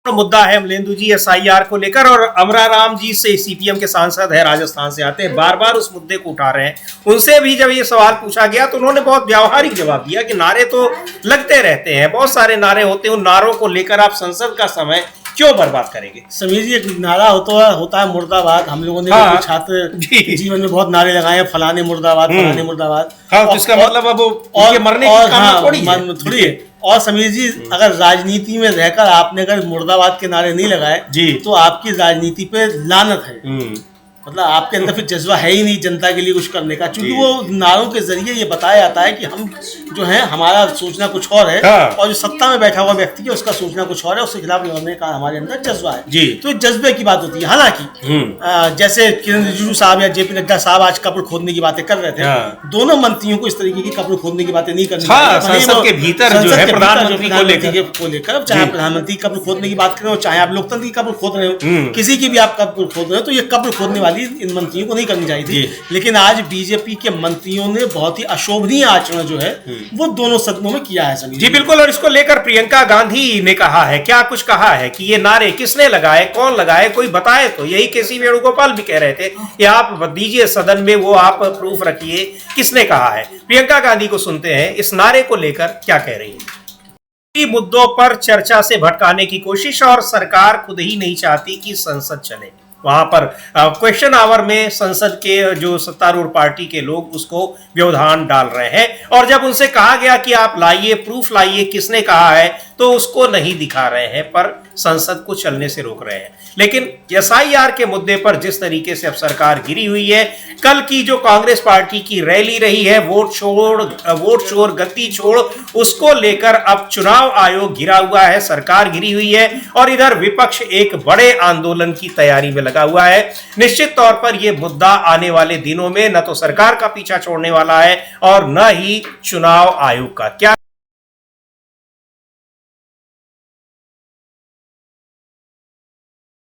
मुद्दा है अमलेंदु जी एसआईआर को लेकर, और अमरा राम जी से, सीपीएम के सांसद है, राजस्थान से आते हैं, बार बार उस मुद्दे को उठा रहे हैं। उनसे भी जब ये सवाल पूछा गया तो उन्होंने बहुत व्यावहारिक जवाब दिया कि नारे तो लगते रहते हैं, बहुत सारे नारे होते हैं, उन नारों को लेकर आप संसद का समय क्यों बर्बाद करेंगे? समीर जी, एक नारा होता है मुर्दाबाद। हम लोगों ने छात्र जीवन में बहुत नारे लगाए हैं, फलाने मुर्दाबाद, फलाने मुर्दाबाद। तो इसका मतलब अब उनके मरने की कामना थोड़ी है। और समीर जी, अगर राजनीति में रहकर आपने अगर मुर्दाबाद के नारे नहीं लगाए जी, तो आपकी राजनीति पे लानत है। मतलब आपके अंदर फिर जज्बा है ही नहीं जनता के लिए कुछ करने का, क्योंकि वो नारों के जरिए ये बताया जाता है कि हम जो है, हमारा सोचना कुछ और है, और जो सत्ता में बैठा हुआ व्यक्ति है उसका सोचना कुछ और है, उसके खिलाफ लड़ने का हमारे अंदर जज्बा है जी। तो जज्बे की बात होती है। हालांकि जैसे किरण रिजिजू साहब या जेपी नड्डा साहब आज कब्र खोदने की बातें कर रहे थे, दोनों मंत्रियों को इस तरीके की कब्र खोदने की बातें नहीं करनी चाहिए। संसद के भीतर जो है प्रधानमंत्री को लेकर, चाहे प्रधानमंत्री कब्र खोदने की बात करें, चाहे आप लोकतंत्र की कब्र खोद रहे हो, किसी की भी आप कब्र खोद रहे हो, तो ये कब्र खोदने वाली इन मंत्रियों को नहीं करनी चाहिए थी। लेकिन आज बीजेपी के मंत्रियों ने बहुत ही अशोभनीय आचरण जो है वो दोनों सदनों में किया है समीर जी। बिल्कुल, और इसको लेकर प्रियंका गांधी ने कहा है, क्या कुछ कहा है कि ये नारे किसने लगाए, कौन लगाए, कोई बताए तो। यही केसी वेणुगोपाल भी कह रहे थे कि आप दीजिए सदन में, वो आप प्रूफ रखिए किसने कहा है। प्रियंका गांधी को सुनते हैं, इस नारे को लेकर क्या कह रही है। मुद्दों पर चर्चा से भटकाने की कोशिश, और सरकार खुद ही नहीं चाहती कि संसद चले। वहां पर क्वेश्चन आवर में संसद के जो सत्तारूढ़ पार्टी के लोग उसको व्यवधान डाल रहे हैं, और जब उनसे कहा गया कि आप लाइए, प्रूफ लाइए किसने कहा है, तो उसको नहीं दिखा रहे हैं, पर संसद को चलने से रोक रहे हैं। लेकिन एसआईआर के मुद्दे पर जिस तरीके से अब सरकार गिरी हुई है, कल की जो कांग्रेस पार्टी की रैली रही है, वोट शोर गति छोड़, उसको लेकर अब चुनाव आयोग गिरा हुआ है, सरकार गिरी हुई है, और इधर विपक्ष एक बड़े आंदोलन की तैयारी में लगा हुआ है। निश्चित तौर पर यह मुद्दा आने वाले दिनों में न तो सरकार का पीछा छोड़ने वाला है और न ही चुनाव आयोग का। क्या